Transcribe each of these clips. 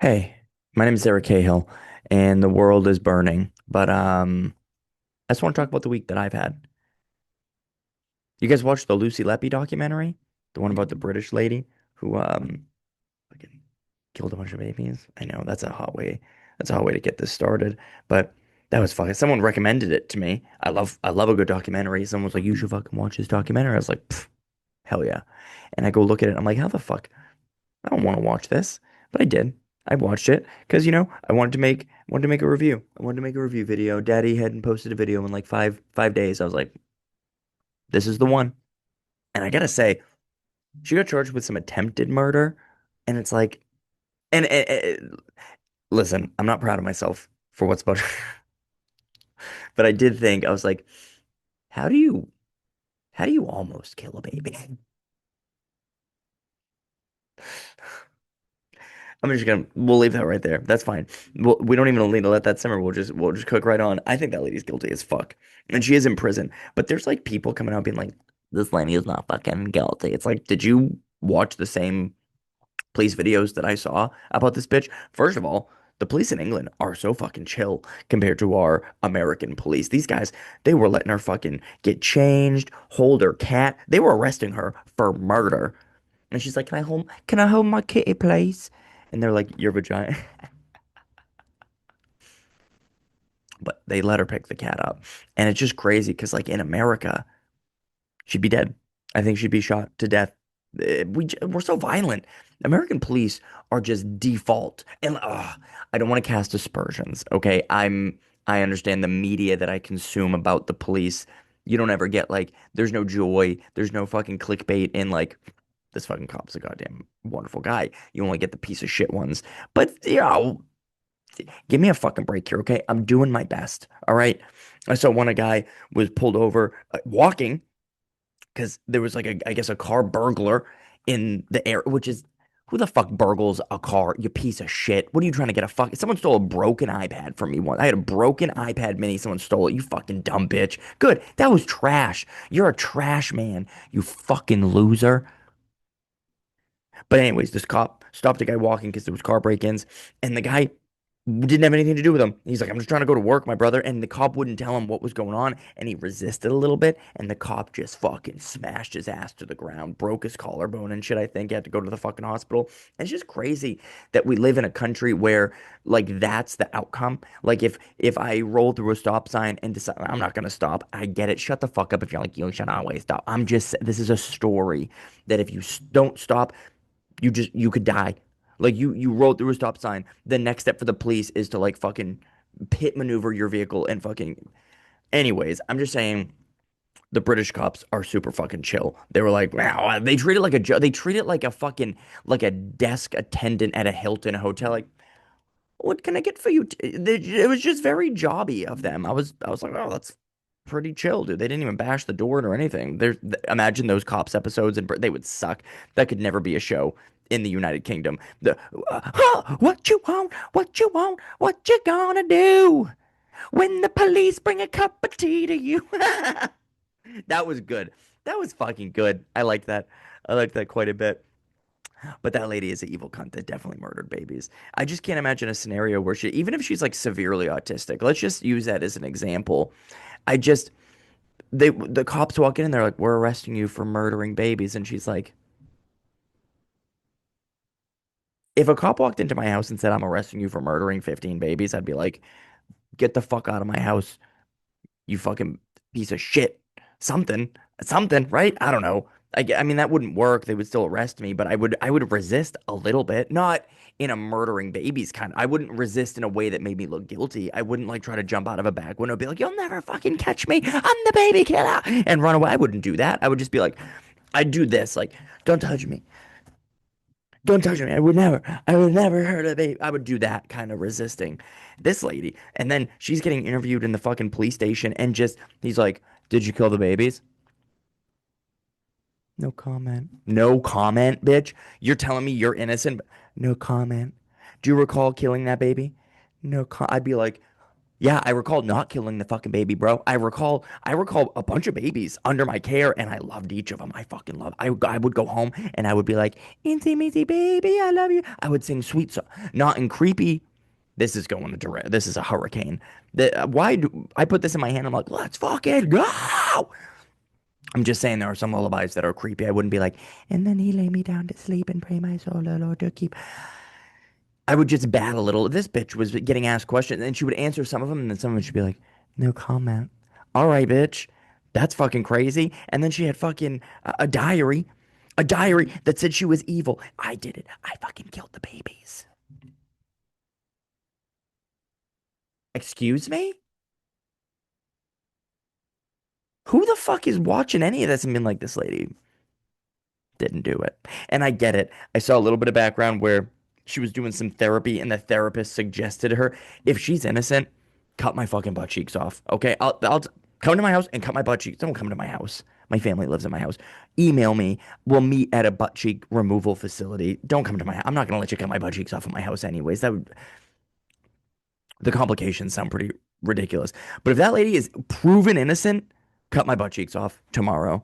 Hey, my name is Deric Cahill, and the world is burning. But I just want to talk about the week that I've had. You guys watched the Lucy Letby documentary? The one about the British lady who fucking killed a bunch of babies? I know that's a hot way. That's a hot way to get this started. But that was fucking someone recommended it to me. I love a good documentary. Someone was like, "You should fucking watch this documentary." I was like, "Pff, hell yeah." And I go look at it. I'm like, "How the fuck? I don't want to watch this," but I did. I watched it because I wanted to make a review. I wanted to make a review video. Daddy hadn't posted a video in like five days. I was like, this is the one. And I gotta say, she got charged with some attempted murder, and it's like, and listen, I'm not proud of myself for what's about, but I did think I was like, how do you how do you almost kill a baby? We'll leave that right there. That's fine. We don't even need to let that simmer. We'll just cook right on. I think that lady's guilty as fuck. And she is in prison. But there's like people coming out being like, this lady is not fucking guilty. It's like, did you watch the same police videos that I saw about this bitch? First of all, the police in England are so fucking chill compared to our American police. These guys, they were letting her fucking get changed, hold her cat. They were arresting her for murder. And she's like, can I hold my kitty, please? And they're like, your vagina. But they let her pick the cat up. And it's just crazy because, like, in America, she'd be dead. I think she'd be shot to death. We're so violent. American police are just default. And I don't want to cast aspersions, okay? I understand the media that I consume about the police. You don't ever get like, there's no joy, there's no fucking clickbait in like, this fucking cop's a goddamn wonderful guy. You only get the piece of shit ones. But give me a fucking break here, okay? I'm doing my best. All right. I saw one a guy was pulled over walking because there was like I guess a car burglar in the air, which is who the fuck burgles a car, you piece of shit? What are you trying to get a fuck? Someone stole a broken iPad from me once. I had a broken iPad mini. Someone stole it. You fucking dumb bitch. Good. That was trash. You're a trash man. You fucking loser. But anyways, this cop stopped a guy walking because there was car break-ins, and the guy didn't have anything to do with him. He's like, I'm just trying to go to work, my brother. And the cop wouldn't tell him what was going on, and he resisted a little bit, and the cop just fucking smashed his ass to the ground, broke his collarbone and shit. I think he had to go to the fucking hospital. And it's just crazy that we live in a country where like that's the outcome. Like if I roll through a stop sign and decide I'm not gonna stop, I get it. Shut the fuck up if you're like you should always stop. I'm just this is a story that if you don't stop you could die. Like you rode through a stop sign. The next step for the police is to like fucking pit maneuver your vehicle and fucking. Anyways, I'm just saying the British cops are super fucking chill. They were like, wow, they treat it like they treat it like a fucking like a desk attendant at a Hilton hotel. Like, what can I get for you? It was just very jobby of them. I was like, oh, that's pretty chill, dude. They didn't even bash the door or anything. Imagine those cops episodes and they would suck. That could never be a show in the United Kingdom. What you want? What you want? What you gonna do when the police bring a cup of tea to you? That was good. That was fucking good. I liked that. I liked that quite a bit. But that lady is an evil cunt that definitely murdered babies. I just can't imagine a scenario where even if she's like severely autistic, let's just use that as an example. I just, the cops walk in and they're like, we're arresting you for murdering babies. And she's like, if a cop walked into my house and said, I'm arresting you for murdering 15 babies, I'd be like, get the fuck out of my house, you fucking piece of shit. Something, something, right? I don't know. I mean, that wouldn't work. They would still arrest me, but I would resist a little bit, not in a murdering babies kind of. I wouldn't resist in a way that made me look guilty. I wouldn't like try to jump out of a back window, be like, "You'll never fucking catch me. I'm the baby killer," and run away. I wouldn't do that. I would just be like, I'd do this, like, "Don't touch me. Don't touch me. I would never hurt a baby." I would do that kind of resisting this lady. And then she's getting interviewed in the fucking police station and just, he's like, did you kill the babies? No comment. No comment, bitch. You're telling me you're innocent? No comment. Do you recall killing that baby? No I'd be like, Yeah, I recall not killing the fucking baby, bro. I recall a bunch of babies under my care, and I loved each of them. I fucking love. I would go home and I would be like, "Incy meecy baby, I love you." I would sing sweet song, not in creepy. This is going to direct. This is a hurricane. Why do I put this in my hand? I'm like, let's fucking go. I'm just saying there are some lullabies that are creepy. I wouldn't be like, and then he lay me down to sleep and pray my soul, O Lord, to keep. I would just bat a little. This bitch was getting asked questions, and she would answer some of them, and then some of them she'd be like, "No comment." All right, bitch, that's fucking crazy. And then she had fucking a diary that said she was evil. I did it. I fucking killed the babies. Excuse me? Who the fuck is watching any of this and been like, this lady didn't do it? And I get it. I saw a little bit of background where she was doing some therapy, and the therapist suggested to her, if she's innocent, cut my fucking butt cheeks off. Okay, I'll come to my house and cut my butt cheeks. Don't come to my house. My family lives in my house. Email me. We'll meet at a butt cheek removal facility. Don't come to my house. I'm not gonna let you cut my butt cheeks off at my house anyways. The complications sound pretty ridiculous. But if that lady is proven innocent, cut my butt cheeks off tomorrow,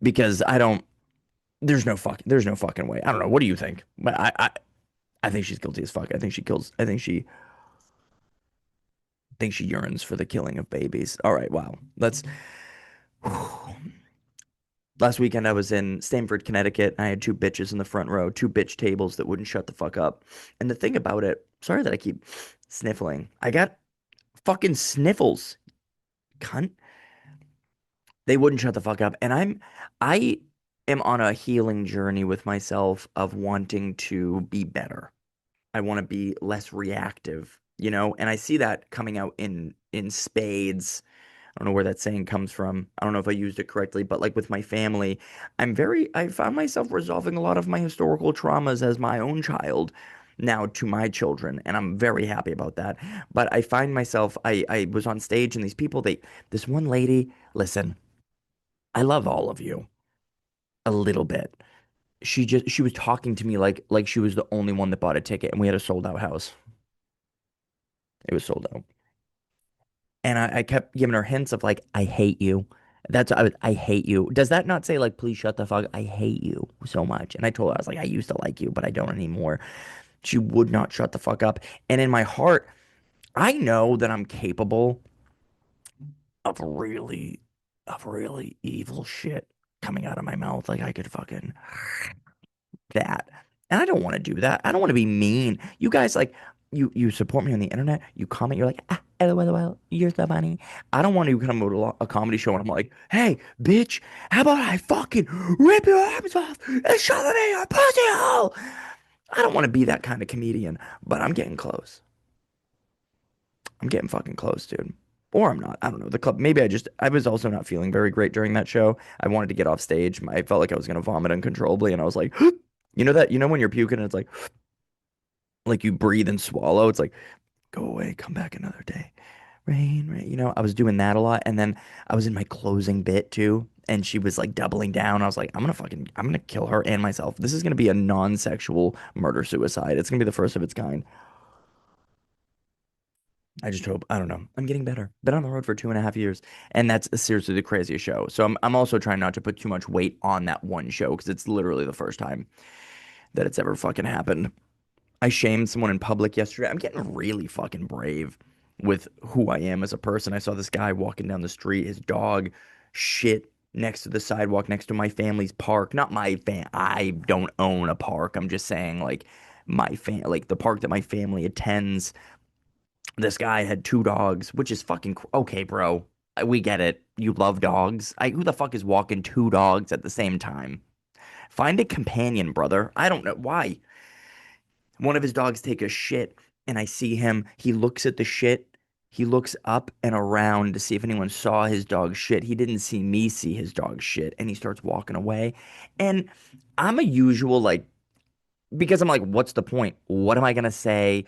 because I don't. There's no fucking way. I don't know. What do you think? But I think she's guilty as fuck. I think she kills. I think she yearns for the killing of babies. All right, wow. Let's. Last weekend I was in Stamford, Connecticut. And I had two bitches in the front row, two bitch tables that wouldn't shut the fuck up. And the thing about it, sorry that I keep sniffling. I got fucking sniffles, cunt. They wouldn't shut the fuck up. And I am on a healing journey with myself of wanting to be better. I want to be less reactive, and I see that coming out in spades. I don't know where that saying comes from. I don't know if I used it correctly, but like with my family, I found myself resolving a lot of my historical traumas as my own child now to my children, and I'm very happy about that. But I find myself, I was on stage and these people, this one lady, listen, I love all of you a little bit. She was talking to me like she was the only one that bought a ticket, and we had a sold out house. It was sold out. And I kept giving her hints of like, I hate you. I hate you. Does that not say like, please shut the fuck? I hate you so much. And I told her, I was like, I used to like you, but I don't anymore. She would not shut the fuck up. And in my heart, I know that I'm capable of really evil shit coming out of my mouth. Like I could fucking that. And I don't want to do that. I don't want to be mean. You guys like you support me on the internet. You comment. You're like, LOL, you're so funny. I don't want to come to a comedy show and I'm like, hey, bitch, how about I fucking rip your arms off and shove them in your pussy hole? I don't want to be that kind of comedian, but I'm getting close. I'm getting fucking close, dude. Or I'm not. I don't know. The club. Maybe I was also not feeling very great during that show. I wanted to get off stage. I felt like I was gonna vomit uncontrollably, and I was like, when you're puking and it's like you breathe and swallow. It's like, go away, come back another day. Rain, rain. I was doing that a lot. And then I was in my closing bit too. And she was like doubling down. I was like, I'm gonna kill her and myself. This is gonna be a non-sexual murder suicide. It's gonna be the first of its kind. I just hope, I don't know. I'm getting better. Been on the road for 2.5 years. And that's seriously the craziest show. So I'm also trying not to put too much weight on that one show because it's literally the first time that it's ever fucking happened. I shamed someone in public yesterday. I'm getting really fucking brave with who I am as a person. I saw this guy walking down the street, his dog shit next to the sidewalk next to my family's park. Not my I don't own a park. I'm just saying like like the park that my family attends. This guy had two dogs, which is fucking okay, bro. We get it. You love dogs. Who the fuck is walking two dogs at the same time? Find a companion, brother. I don't know why. One of his dogs take a shit, and I see him. He looks at the shit. He looks up and around to see if anyone saw his dog shit. He didn't see me see his dog shit, and he starts walking away. And I'm a usual like because I'm like, what's the point? What am I gonna say?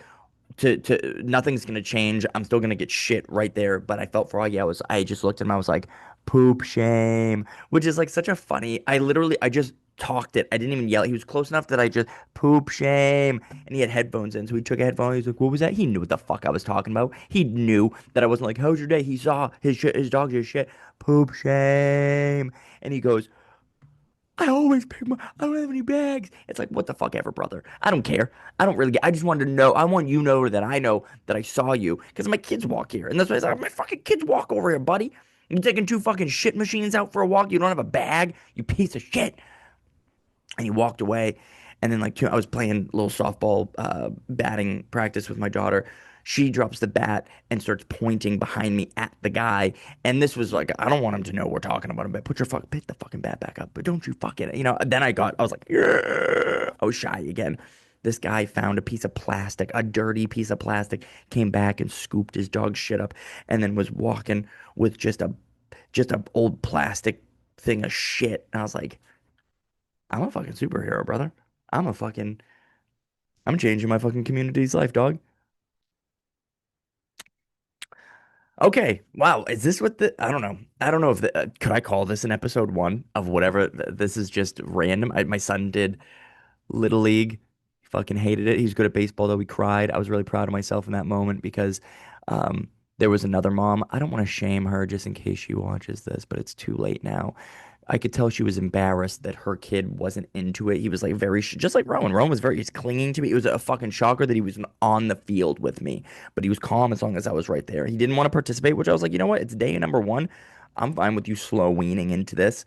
To nothing's gonna change. I'm still gonna get shit right there. But I felt froggy. I just looked at him. I was like, poop shame, which is like such a funny. I just talked it. I didn't even yell. He was close enough that I just poop shame. And he had headphones in, so he took a headphone. He's like, "What was that?" He knew what the fuck I was talking about. He knew that I wasn't like, "How's your day?" He saw his shit, his dog just shit. Poop shame. And he goes, I don't have any bags. It's like, what the fuck ever, brother. I don't care. I don't really I just wanted to know. I want you to know that I saw you. Because my kids walk here. And that's why I was like, my fucking kids walk over here, buddy. You're taking two fucking shit machines out for a walk. You don't have a bag, you piece of shit. And he walked away. And then like I was playing a little softball batting practice with my daughter. She drops the bat and starts pointing behind me at the guy. And this was like, I don't want him to know we're talking about him, but pick the fucking bat back up. But don't you fucking, then I was like, yeah. I was shy again. This guy found a piece of plastic, a dirty piece of plastic, came back and scooped his dog shit up, and then was walking with just a old plastic thing of shit. And I was like, I'm a fucking superhero, brother. I'm a fucking, I'm changing my fucking community's life, dog. Okay. Wow. Is this what I don't know. I don't know if could I call this an episode one of whatever? This is just random. My son did Little League. He fucking hated it. He was good at baseball, though. He cried. I was really proud of myself in that moment because um, there was another mom. I don't want to shame her just in case she watches this, but it's too late now. I could tell she was embarrassed that her kid wasn't into it. He was like very, just like Rowan. Rowan was he's clinging to me. It was a fucking shocker that he was on the field with me, but he was calm as long as I was right there. He didn't want to participate, which I was like, you know what? It's day number one. I'm fine with you slow weaning into this.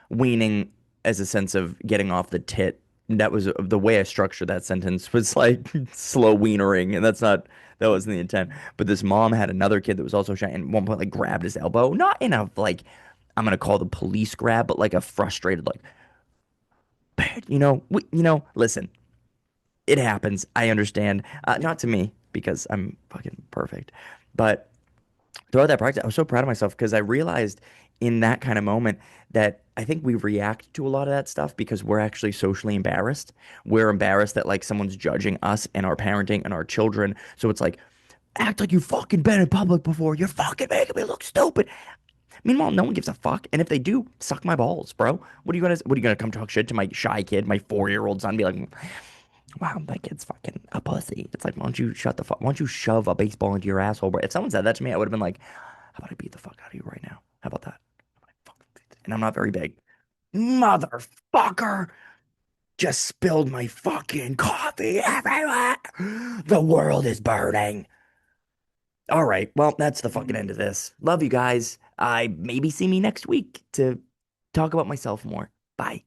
Weaning as a sense of getting off the tit. That was the way I structured that sentence was like slow wienering, and that wasn't the intent. But this mom had another kid that was also shy, and at one point like grabbed his elbow, not in a like I'm gonna call the police grab, but like a frustrated like, listen, it happens. I understand. Not to me because I'm fucking perfect, but throughout that practice, I was so proud of myself because I realized in that kind of moment that I think we react to a lot of that stuff because we're actually socially embarrassed. We're embarrassed that like someone's judging us and our parenting and our children. So it's like, act like you fucking been in public before. You're fucking making me look stupid. Meanwhile, no one gives a fuck. And if they do, suck my balls, bro. What are you gonna come talk shit to my shy kid, my 4-year-old son, be like, wow, that kid's fucking a pussy. It's like, why don't you shut the fuck? Why don't you shove a baseball into your asshole, bro? If someone said that to me, I would have been like, how about I beat the fuck out of you right now? How about that? And I'm not very big. Motherfucker just spilled my fucking coffee everywhere. The world is burning. All right. Well, that's the fucking end of this. Love you guys. I maybe see me next week to talk about myself more. Bye.